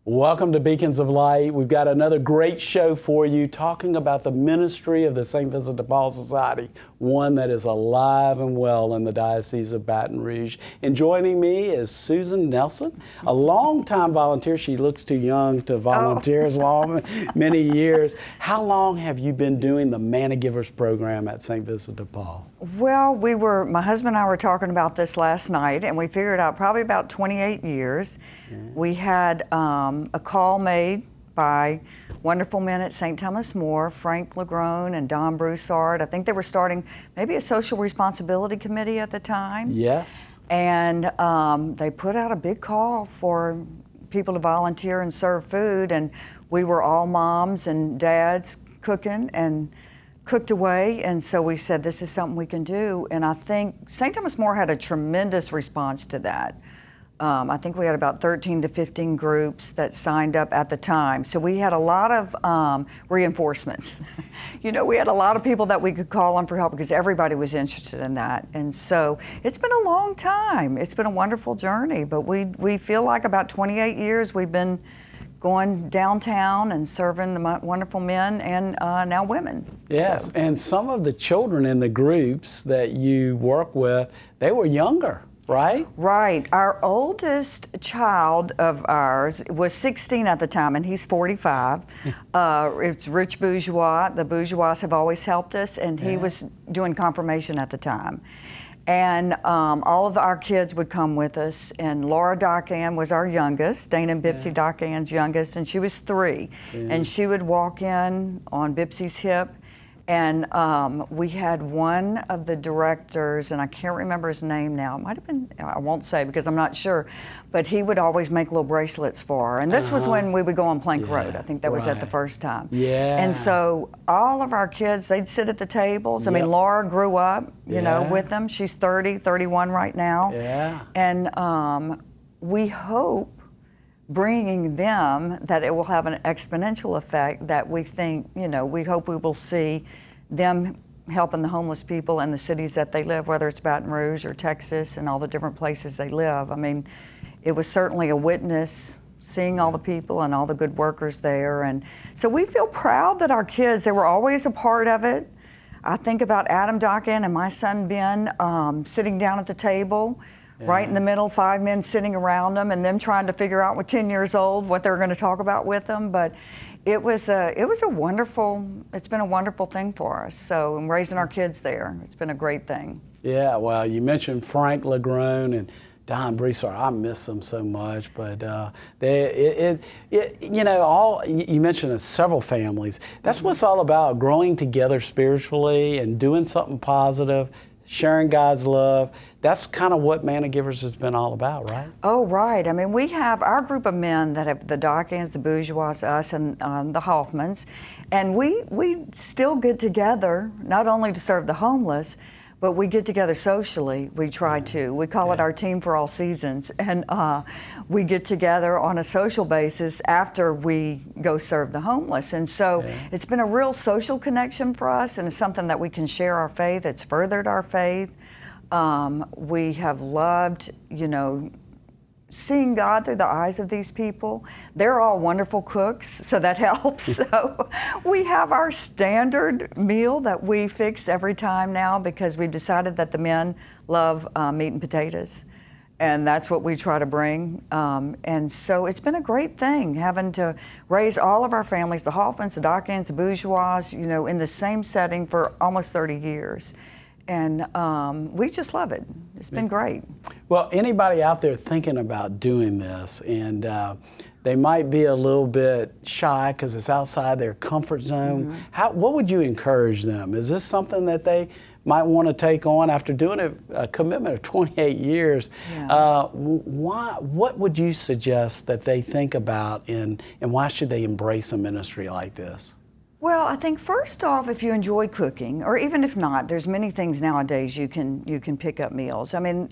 Welcome to Beacons of Light. We've got another great show for you talking about the ministry of the St. Vincent de Paul Society, one that is alive and well in the Diocese of Baton Rouge. And joining me is Susan Nelson, a longtime volunteer. She looks too young to volunteer as long, many years. How long have you been doing the Manna Givers program at St. Vincent de Paul? Well, my husband and I were talking about this last night, and we figured out probably about 28 years. We had a call made by wonderful men at St. Thomas More, Frank Legrone and Don Broussard. I think they were starting maybe a social responsibility committee at the time. Yes. And they put out a big call for people to volunteer and serve food, and we were all moms and dads cooking and cooked away, and so we said this is something we can do. And I think St. Thomas More had a tremendous response to that. I think we had about 13 to 15 groups that signed up at the time. So we had a lot of reinforcements. You know, we had a lot of people that we could call on for help because everybody was interested in that. And so it's been a long time. It's been a wonderful journey, but we feel like about 28 years we've been going downtown and serving the wonderful men and now women. Yes, so. And some of the children in the groups that you work with, they were younger. Right? Right. Our oldest child of ours was 16 at the time, and he's 45. It's Rich Bourgeois. The Bourgeois have always helped us, and he was doing confirmation at the time. And all of our kids would come with us, and Laura Dockan was our youngest, Dana and Bipsy Dockan's youngest, and she was 3. And she would walk in on Bipsy's hip. And we had one of the directors, and I can't remember his name now. It might have been, I won't say because I'm not sure, but he would always make little bracelets for her. And this was when we would go on Plank Road. I think that was at the first time. Yeah. And so all of our kids, they'd sit at the tables. I mean, Laura grew up, you know, with them. She's 30, 31 right now. Yeah. And we hope bringing them, that it will have an exponential effect, that we think, you know, we hope we will see them helping the homeless people in the cities that they live, whether it's Baton Rouge or Texas and all the different places they live. I mean, it was certainly a witness seeing all the people and all the good workers there. And so we feel proud that our kids, they were always a part of it. I think about Adam Dockan and my son Ben sitting down at the table, right in the middle, 5 men sitting around them, and them trying to figure out with 10 years old what they were going to talk about with them. But it was a wonderful. It's been a wonderful thing for us. So, and raising our kids there, it's been a great thing. Yeah. Well, you mentioned Frank Legrone and Don Broussard. I miss them so much, but you know, you mentioned several families. That's what it's all about: growing together spiritually and doing something positive, sharing God's love. That's kind of what Manna Givers has been all about, right? Oh, right. I mean, we have our group of men that have the Dockans, the Bourgeois, us, and the Hoffmans, and we still get together, not only to serve the homeless, but we get together socially. We try to. We call it our Team for All Seasons, and we get together on a social basis after we go serve the homeless. And so it's been a real social connection for us, and it's something that we can share our faith. It's furthered our faith. We have loved, you know, seeing God through the eyes of these people. They're all wonderful cooks, so that helps. So we have our standard meal that we fix every time now because we've decided that the men love meat and potatoes. And that's what we try to bring. And so it's been a great thing having to raise all of our families, the Hoffmans, the Dockans, the Bourgeois, you know, in the same setting for almost 30 years. And we just love it. It's been great. Well, anybody out there thinking about doing this, and they might be a little bit shy because it's outside their comfort zone, what would you encourage them? Is this something that they might want to take on after doing a commitment of 28 years? What would you suggest that they think about, and why should they embrace a ministry like this? Well, I think first off, if you enjoy cooking, or even if not, there's many things nowadays you can pick up meals. I mean,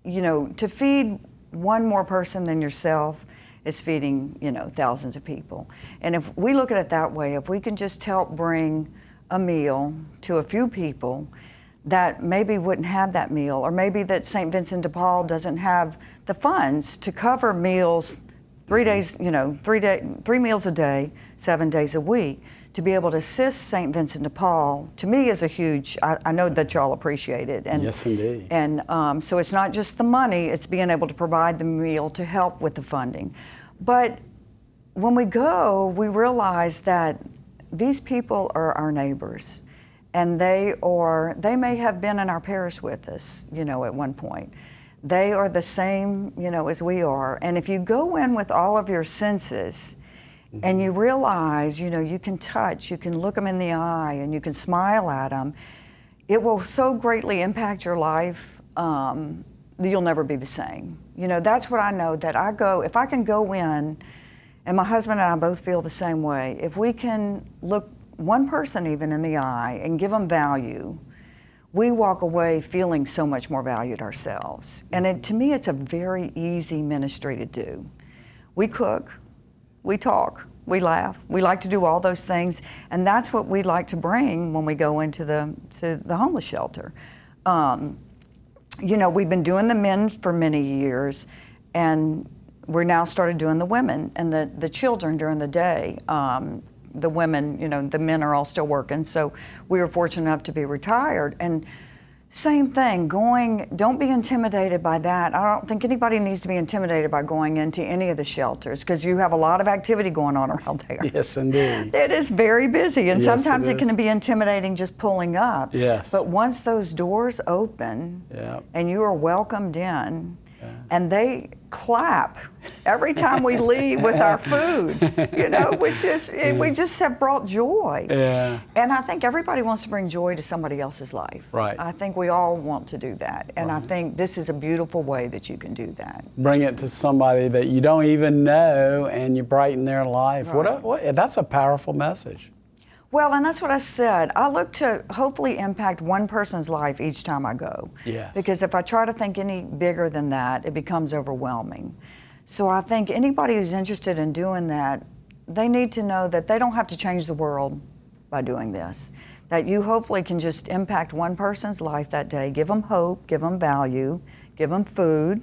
you know, to feed one more person than yourself is feeding, you know, thousands of people. And if we look at it that way, if we can just help bring a meal to a few people that maybe wouldn't have that meal, or maybe that St. Vincent de Paul doesn't have the funds to cover meals 3 days, 3 meals a day, 7 days a week. To be able to assist St. Vincent de Paul, to me, is a huge, I know that y'all appreciate it. And, yes, indeed. And so it's not just the money, it's being able to provide the meal to help with the funding. But when we go, we realize that these people are our neighbors. And they may have been in our parish with us, at one point. They are the same, as we are. And if you go in with all of your senses, and you realize, you can touch, you can look them in the eye, and you can smile at them, it will so greatly impact your life that you'll never be the same. That's what I know, that if I can go in, and my husband and I both feel the same way, if we can look one person even in the eye and give them value, we walk away feeling so much more valued ourselves. And to me, it's a very easy ministry to do. We cook, we talk, we laugh, we like to do all those things, and that's what we like to bring when we go into the homeless shelter. We've been doing the men for many years, and we're now started doing the women and the children during the day. The women, the men are all still working, so we were fortunate enough to be retired. And same thing, don't be intimidated by that. I don't think anybody needs to be intimidated by going into any of the shelters, because you have a lot of activity going on around there. Yes, indeed. It is very busy, and yes, sometimes it can be intimidating just pulling up. Yes. But once those doors open, and you are welcomed in, and they clap every time we leave with our food, which is, we just have brought joy. Yeah. And I think everybody wants to bring joy to somebody else's life. Right. I think we all want to do that. And I think this is a beautiful way that you can do that. Bring it to somebody that you don't even know, and you brighten their life. Right. That's a powerful message. Well, and that's what I said. I look to hopefully impact one person's life each time I go. Yes. Because if I try to think any bigger than that, it becomes overwhelming. So I think anybody who's interested in doing that, they need to know that they don't have to change the world by doing this. That you hopefully can just impact one person's life that day, give them hope, give them value, give them food.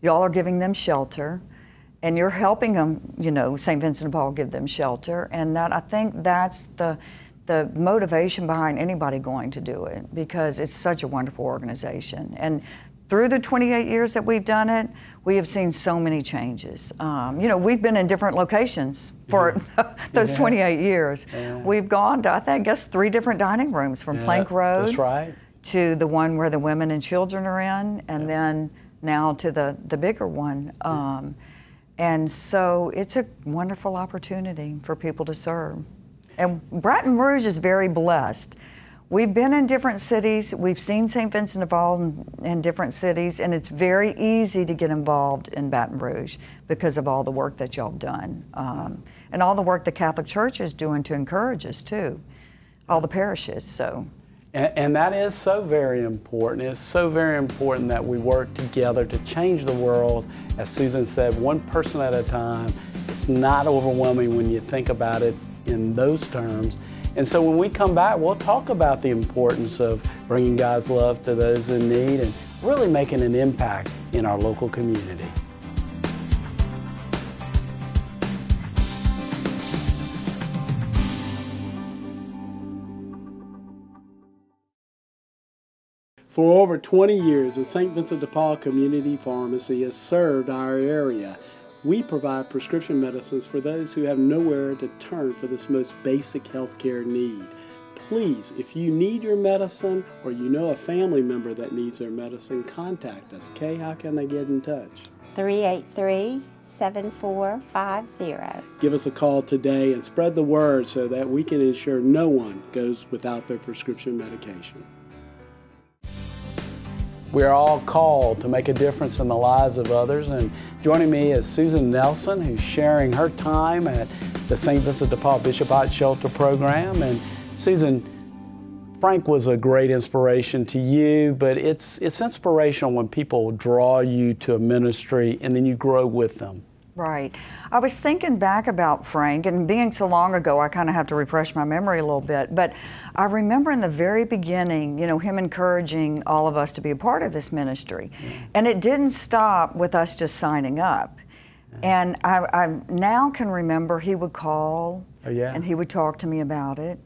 Y'all are giving them shelter. And you're helping them, St. Vincent de Paul give them shelter, and I think that's the motivation behind anybody going to do it, because it's such a wonderful organization. And through the 28 years that we've done it, we have seen so many changes. We've been in different locations for those 28 years. Yeah. We've gone to, I guess, 3 different dining rooms, from Plank Road that's right. to the one where the women and children are in, and then now to the bigger one. And so it's a wonderful opportunity for people to serve. And Baton Rouge is very blessed. We've been in different cities, we've seen St. Vincent de Paul in different cities, and it's very easy to get involved in Baton Rouge because of all the work that y'all have done. And all the work the Catholic Church is doing to encourage us too, all the parishes, so. And that is so very important. It's so very important that we work together to change the world. As Susan said, one person at a time. It's not overwhelming when you think about it in those terms. And so when we come back, we'll talk about the importance of bringing God's love to those in need and really making an impact in our local community. For over 20 years, the St. Vincent de Paul Community Pharmacy has served our area. We provide prescription medicines for those who have nowhere to turn for this most basic healthcare need. Please, if you need your medicine or you know a family member that needs their medicine, contact us. Kay, how can they get in touch? 383-7450. Give us a call today and spread the word so that we can ensure no one goes without their prescription medication. We're all called to make a difference in the lives of others, and joining me is Susan Nelson, who's sharing her time at the St. Vincent de Paul Bishop Hot Shelter Program. And Susan, Frank was a great inspiration to you, but it's inspirational when people draw you to a ministry and then you grow with them. Right. I was thinking back about Frank, and being so long ago, I kind of have to refresh my memory a little bit. But I remember in the very beginning, him encouraging all of us to be a part of this ministry. And it didn't stop with us just signing up. And I now can remember he would call Oh, yeah. and he would talk to me about it.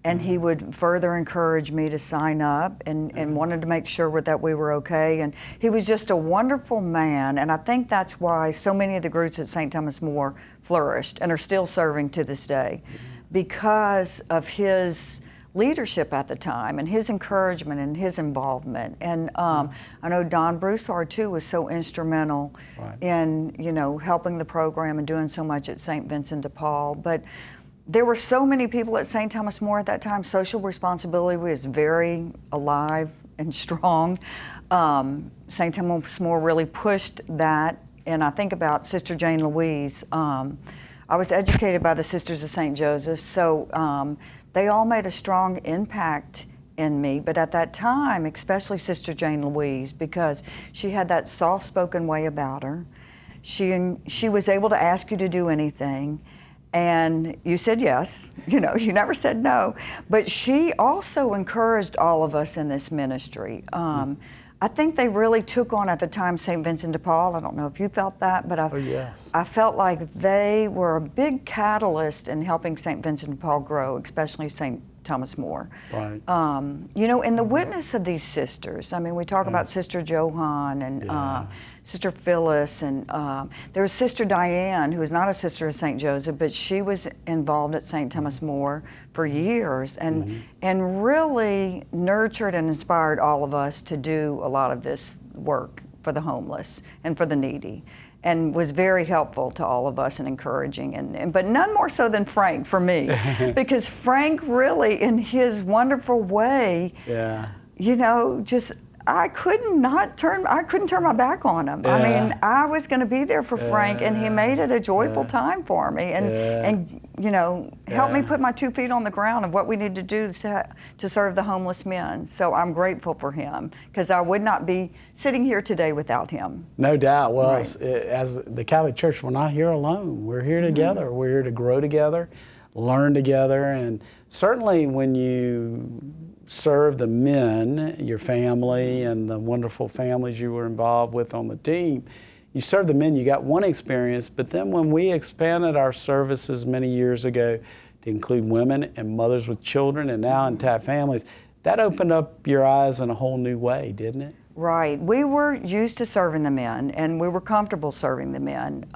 And he would further encourage me to sign up and wanted to make sure that we were okay. And he was just a wonderful man. And I think that's why so many of the groups at St. Thomas More flourished and are still serving to this day, because of his leadership at the time and his encouragement and his involvement. And I know Don Broussard too was so instrumental in, you know, helping the program and doing so much at St. Vincent de Paul. But there were so many people at St. Thomas More at that time. Social responsibility was very alive and strong. St. Thomas More really pushed that. And I think about Sister Jane Louise. I was educated by the Sisters of St. Joseph, so they all made a strong impact in me. But at that time, especially Sister Jane Louise, because she had that soft-spoken way about her. She was able to ask you to do anything. And you said yes, you know, you never said no. But she also encouraged all of us in this ministry. I think they really took on at the time St. Vincent de Paul. I don't know if you felt that, but I felt like they were a big catalyst in helping St. Vincent de Paul grow, especially St. Thomas More. Right. You know, in the witness of these sisters, I mean, we talk about Sister Johan and Sister Phyllis, and there was Sister Diane, who was not a sister of St. Joseph, but she was involved at St. Thomas More for years, and really nurtured and inspired all of us to do a lot of this work for the homeless and for the needy, and was very helpful to all of us and encouraging, but none more so than Frank for me, because Frank really, in his wonderful way, you know, just I couldn't turn my back on him. I mean, I was going to be there for Frank, and he made it a joyful time for me, and you know, helped me put my 2 feet on the ground of what we need to do to serve the homeless men. So I'm grateful for him, because I would not be sitting here today without him. No doubt. Well, as the Catholic Church, we're not here alone. We're here together. We're here to grow together, learn together, and certainly when you serve the men, your family, and the wonderful families you were involved with on the team, you serve the men, you got one experience, but then when we expanded our services many years ago to include women and mothers with children and now intact families, that opened up your eyes in a whole new way, didn't it? Right. We were used to serving the men, and we were comfortable serving the men.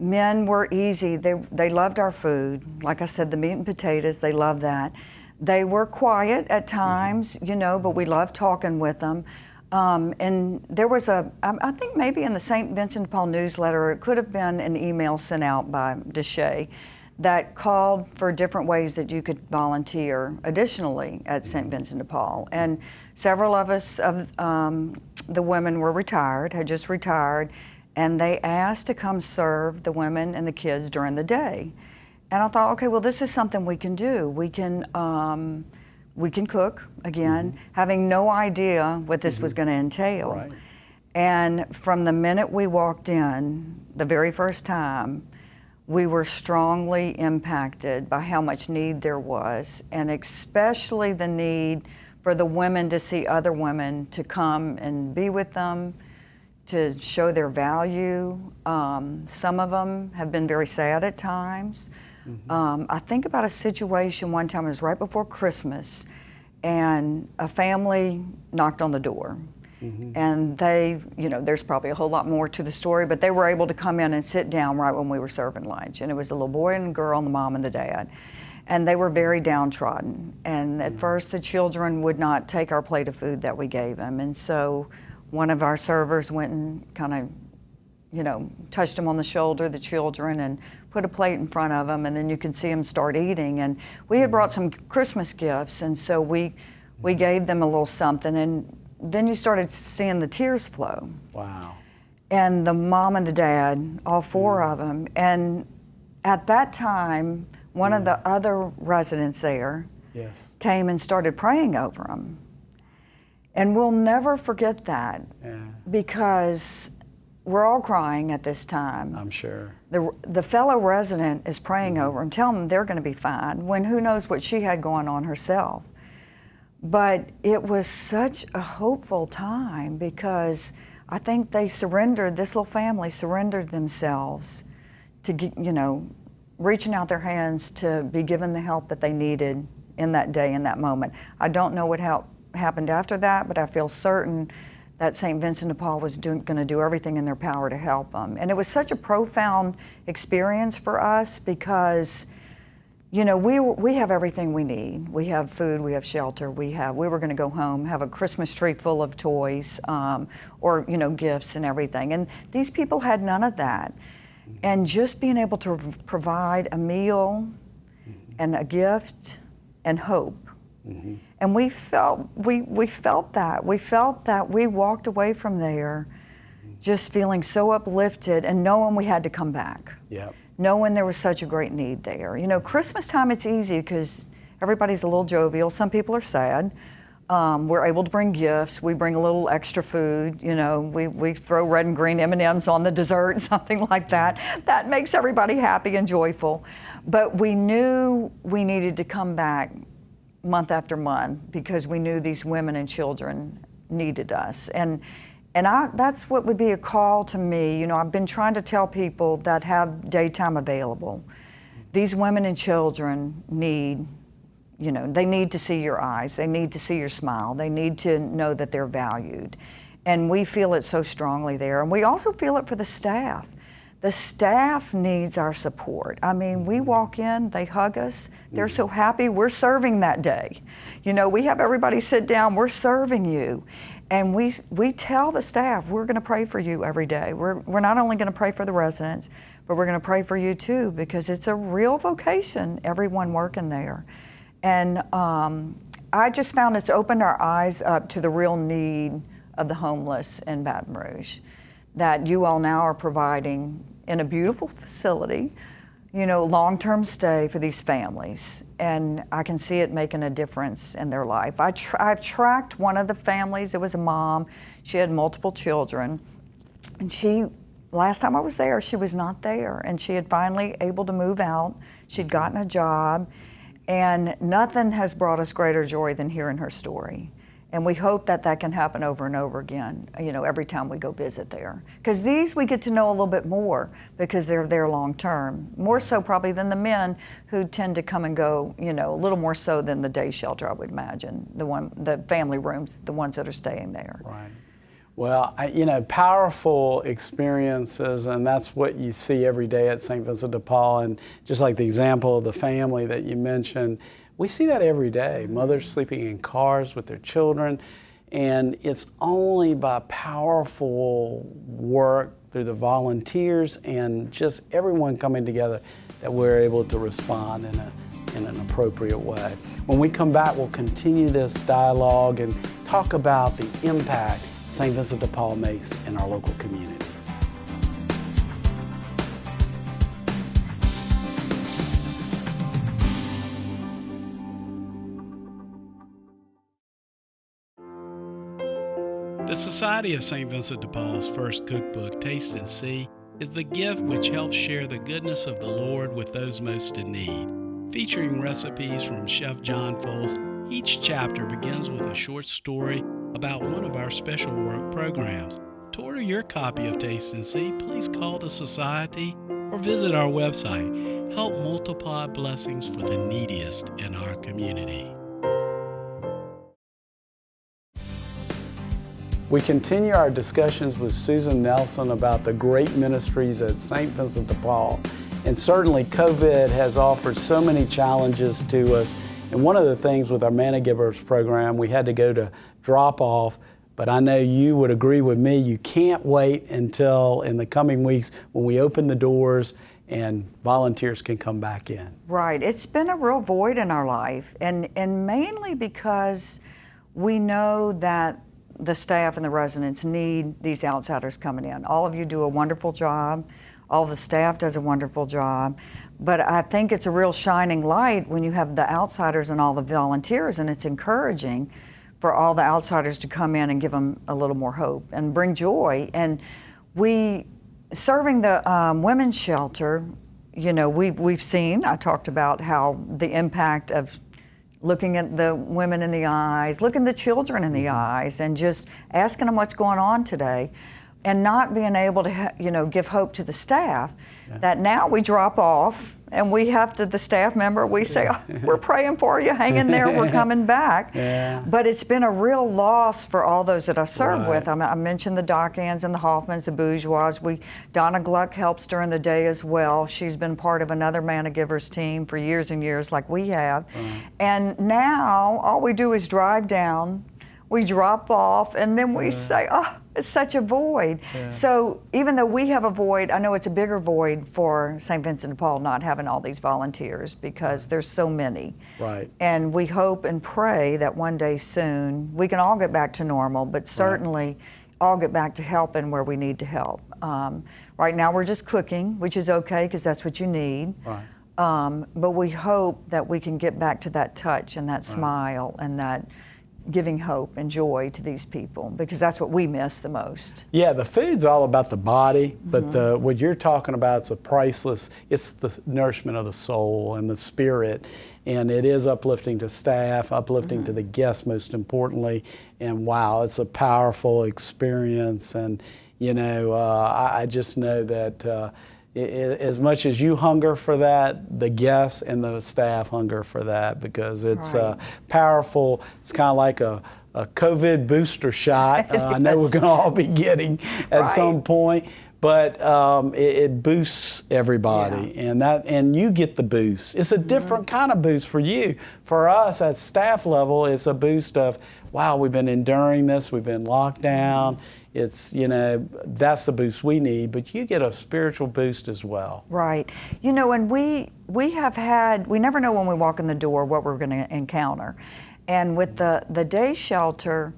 Men were easy. They loved our food. Like I said, the meat and potatoes, they loved that. They were quiet at times, you know, but we loved talking with them. And there was I think maybe in the St. Vincent de Paul newsletter, it could have been an email sent out by Deshay that called for different ways that you could volunteer additionally at St. Vincent de Paul. And several of us, the women were retired, had just retired, and they asked to come serve the women and the kids during the day. And I thought, okay, well, this is something we can do. We can cook, again, having no idea what this was going to entail. Right. And from the minute we walked in, the very first time, we were strongly impacted by how much need there was, and especially the need for the women to see other women, to come and be with them, to show their value. Some of them have been very sad at times. I think about a situation one time, it was right before Christmas, and a family knocked on the door. And they, you know, there's probably a whole lot more to the story, but they were able to come in and sit down right when we were serving lunch. And it was a little boy and a girl, and the mom and the dad. And they were very downtrodden. And at first the children would not take our plate of food that we gave them. And so one of our servers went and kind of, you know, touched them on the shoulder, the children, and put a plate in front of them, and then you could see them start eating. And we had brought some Christmas gifts, and so we gave them a little something, and then you started seeing the tears flow. Wow. And the mom and the dad, all four of them. And at that time, one of the other residents there came and started praying over them. And we'll never forget that, because we're all crying at this time. I'm sure. The fellow resident is praying over them, telling them they're going to be fine, when who knows what she had going on herself. But it was such a hopeful time, because I think they surrendered, this little family surrendered themselves to, reaching out their hands to be given the help that they needed in that day, in that moment. I don't know what happened after that, but I feel certain that St. Vincent de Paul was going to do everything in their power to help them. And it was such a profound experience for us because, we have everything we need. We have food, we have shelter, we were going to go home, have a Christmas tree full of toys, or gifts and everything. And these people had none of that. And just being able to provide a meal and a gift and hope. And we felt that. We felt that we walked away from there just feeling so uplifted and knowing we had to come back. Yep. Knowing there was such a great need there. Christmas time, it's easy because everybody's a little jovial. Some people are sad. We're able to bring gifts. We bring a little extra food. We throw red and green M&Ms on the dessert, something like that. That makes everybody happy and joyful. But we knew we needed to come back month after month because we knew these women and children needed us. And that's what would be a call to me. I've been trying to tell people that have daytime available. These women and children need, they need to see your eyes. They need to see your smile. They need to know that they're valued. And we feel it so strongly there. And we also feel it for the staff. The staff needs our support. We walk in, they hug us. They're so happy we're serving that day. We have everybody sit down, we're serving you. And we tell the staff, we're going to pray for you every day. We're not only going to pray for the residents, but we're going to pray for you too, because it's a real vocation, everyone working there. And I just found it's opened our eyes up to the real need of the homeless in Baton Rouge, that you all now are providing in a beautiful facility, long-term stay for these families. And I can see it making a difference in their life. I've tracked one of the families. It was a mom. She had multiple children. And last time I was there, she was not there. And she had finally able to move out. She'd gotten a job. And nothing has brought us greater joy than hearing her story. And we hope that can happen over and over again, every time we go visit there. Because these we get to know a little bit more because they're there long term. More so probably than the men who tend to come and go, a little more so than the day shelter, I would imagine. The family rooms, the ones that are staying there. Right. Well, powerful experiences, and that's what you see every day at St. Vincent de Paul. And just like the example of the family that you mentioned, we see that every day. Mothers sleeping in cars with their children, and it's only by powerful work through the volunteers and just everyone coming together that we're able to respond in an appropriate way. When we come back, we'll continue this dialogue and talk about the impact St. Vincent de Paul makes in our local community. The Society of St. Vincent de Paul's first cookbook, Taste and See, is the gift which helps share the goodness of the Lord with those most in need. Featuring recipes from Chef John Foles, each chapter begins with a short story about one of our special work programs. To order your copy of Taste and See, please call the Society or visit our website. Help multiply blessings for the neediest in our community. We continue our discussions with Susan Nelson about the great ministries at St. Vincent de Paul. And certainly COVID has offered so many challenges to us. And one of the things with our Manna Givers program, we had to go to drop off, but I know you would agree with me, you can't wait until in the coming weeks when we open the doors and volunteers can come back in. Right, it's been a real void in our life, and mainly because we know that the staff and the residents need these outsiders coming in. All of you do a wonderful job. All of the staff does a wonderful job. But I think it's a real shining light when you have the outsiders and all the volunteers, and it's encouraging for all the outsiders to come in and give them a little more hope and bring joy. And serving the women's shelter, we've seen, I talked about how the impact of looking at the women in the eyes, looking the children in the eyes, and just asking them what's going on today. and not being able to, give hope to the staff, that now we drop off and we have to, the staff member, we say, oh, we're praying for you, hang in there, we're coming back. Yeah. But it's been a real loss for all those that I serve Right. with. I mentioned the Dockans and the Hoffmans, the Bourgeois. Donna Gluck helps during the day as well. She's been part of another Manna Givers team for years and years like we have. Right. And now all we do is drive down, we drop off, and then we say, oh, it's such a void. Yeah. So even though we have a void, I know it's a bigger void for St. Vincent de Paul not having all these volunteers because there's so many. Right. And we hope and pray that one day soon we can all get back to normal, but certainly all get back to helping where we need to help. Right now we're just cooking, which is okay because that's what you need. Right. But we hope that we can get back to that touch and that smile and that giving hope and joy to these people, because that's what we miss the most. Yeah, the food's all about the body, but what you're talking about is it's the nourishment of the soul and the spirit, and it is uplifting to staff, uplifting to the guests most importantly, and wow, it's a powerful experience, and I just know that as much as you hunger for that, the guests and the staff hunger for that, because it's powerful. It's kind of like a COVID booster shot. I know we're going to all be getting at some point, but it boosts everybody, and you get the boost. It's a different kind of boost for you. For us at staff level, it's a boost of, wow, we've been enduring this, we've been locked down. It's, that's the boost we need, but you get a spiritual boost as well. Right. And we never know when we walk in the door what we're going to encounter. And with the day shelter,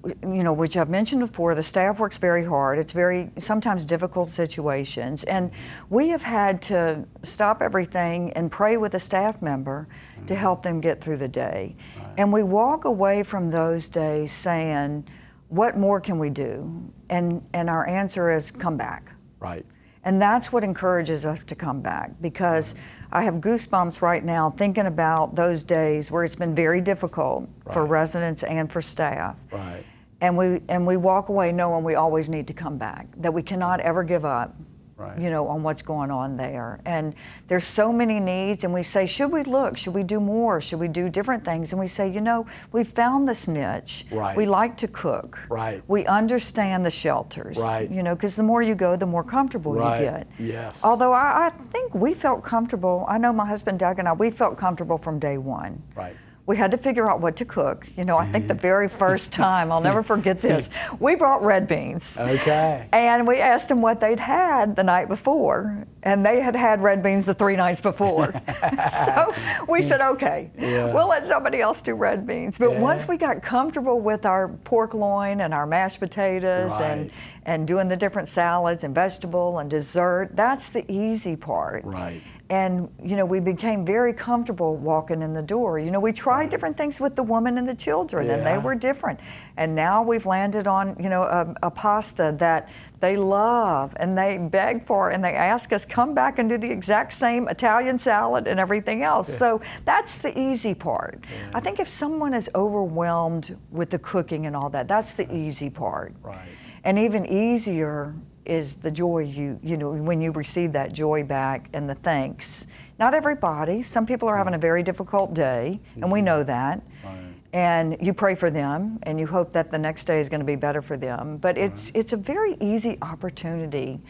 which I've mentioned before, the staff works very hard. It's very, sometimes difficult situations. And we have had to stop everything and pray with a staff member to help them get through the day. Right. And we walk away from those days saying, what more can we do? And our answer is come back. Right. And that's what encourages us to come back, because I have goosebumps right now thinking about those days where it's been very difficult for residents and for staff. Right. And we walk away knowing we always need to come back, that we cannot ever give up. Right. On what's going on there. And there's so many needs, and we say, should we look? Should we do more? Should we do different things? And we say, we've found this niche. Right. We like to cook. Right. We understand the shelters. Right. Because the more you go, the more comfortable you get. Yes. Although I think we felt comfortable. I know my husband Doug and I, we felt comfortable from day one. Right. We had to figure out what to cook. I think the very first time, I'll never forget this, we brought red beans. Okay. And we asked them what they'd had the night before, and they had red beans the 3 nights before. So we said, okay, we'll let somebody else do red beans. But once we got comfortable with our pork loin and our mashed potatoes and doing the different salads and vegetable and dessert, that's the easy part. Right. And, we became very comfortable walking in the door. We tried different things with the woman and the children, and they were different. And now we've landed on, a pasta that they love, and they beg for, and they ask us, come back and do the exact same Italian salad and everything else. So that's the easy part. I think if someone is overwhelmed with the cooking and all that, that's the easy part. Right. And even easier is the joy when you receive that joy back and the thanks. Not everybody. Some people are having a very difficult day, and we know that. Right. And you pray for them, and you hope that the next day is going to be better for them. But it's a very easy opportunity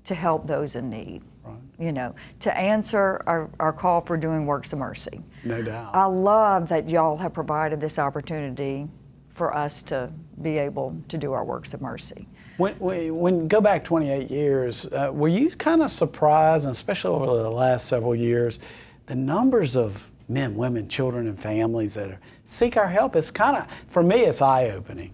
to help those in need. Right. To answer our call for doing works of mercy. No doubt. I love that y'all have provided this opportunity for us to be able to do our works of mercy. When go back 28 years, were you kind of surprised, and especially over the last several years, the numbers of men, women, children, and families that seek our help? It's kind of, for me, it's eye-opening.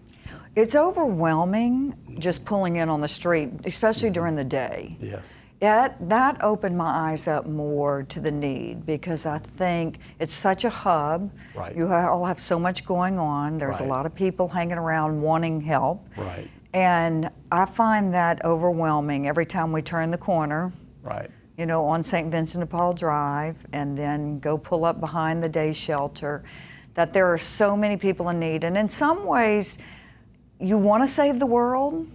It's overwhelming just pulling in on the street, especially during the day. Yes. That opened my eyes up more to the need, because I think it's such a hub. Right. You all have so much going on. There's a lot of people hanging around wanting help. Right. And I find that overwhelming every time we turn the corner. Right. On St. Vincent de Paul Drive, and then go pull up behind the day shelter, that there are so many people in need. And in some ways, you want to save the world,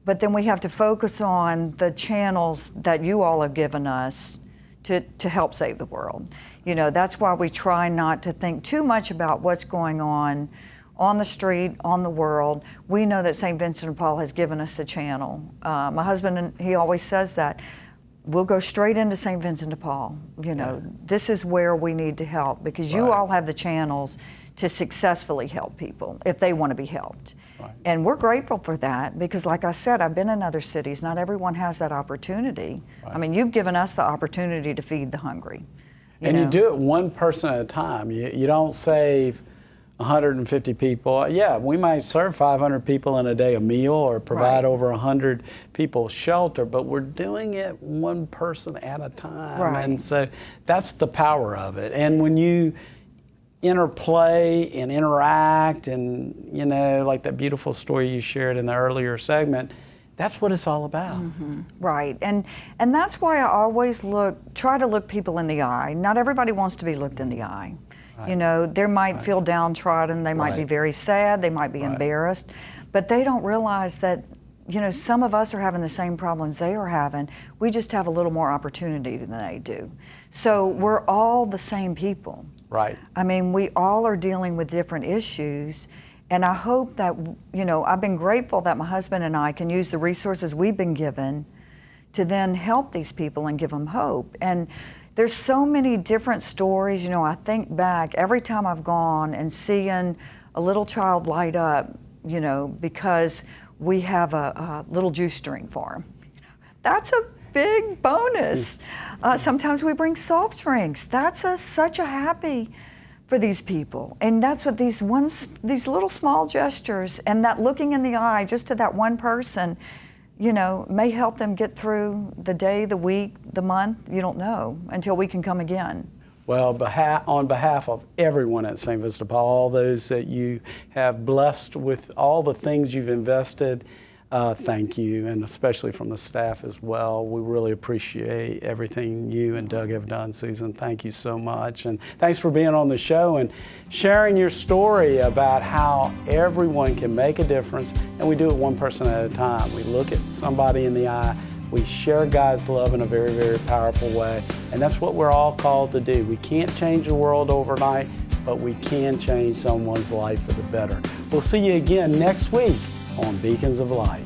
but then we have to focus on the channels that you all have given us to help save the world. You know, that's why we try not to think too much about what's going on the street, on the world. We know that St. Vincent de Paul has given us the channel. My husband, he always says that. We'll go straight into St. Vincent de Paul. You know, this is where we need to help, because you all have the channels to successfully help people if they want to be helped. Right. And we're grateful for that, because like I said, I've been in other cities. Not everyone has that opportunity. Right. I mean, you've given us the opportunity to feed the hungry. You do it one person at a time. You don't save 150 people. Yeah, we might serve 500 people in a day a meal, or provide over 100 people shelter, but we're doing it one person at a time. Right. And so that's the power of it. And when you interplay and interact, and you know, like that beautiful story you shared in the earlier segment, that's what it's all about. Mm-hmm. Right, and that's why I always try to look people in the eye. Not everybody wants to be looked in the eye. Right. You know, they might feel downtrodden, they might be very sad, they might be embarrassed, but they don't realize that, you know, some of us are having the same problems they are having. We just have a little more opportunity than they do. So we're all the same people. Right. I mean, we all are dealing with different issues. And I hope that, you know, I've been grateful that my husband and I can use the resources we've been given to then help these people and give them hope. And there's so many different stories. You know, I think back every time I've gone and seeing a little child light up, you know, because we have a little juice drink for him. That's a big bonus. Sometimes we bring soft drinks. That's such a happy for these people. And that's what these little small gestures and that looking in the eye just to that one person, you know, may help them get through the day, the week, the month. You don't know until we can come again. Well, on behalf of everyone at St. Vincent de Paul, all those that you have blessed with all the things you've invested, thank you, and especially from the staff as well. We really appreciate everything you and Doug have done, Susan. Thank you so much. And thanks for being on the show and sharing your story about how everyone can make a difference, and we do it one person at a time. We look at somebody in the eye, we share God's love in a very, very powerful way, and that's what we're all called to do. We can't change the world overnight, but we can change someone's life for the better. We'll see you again next week on Beacons of Light.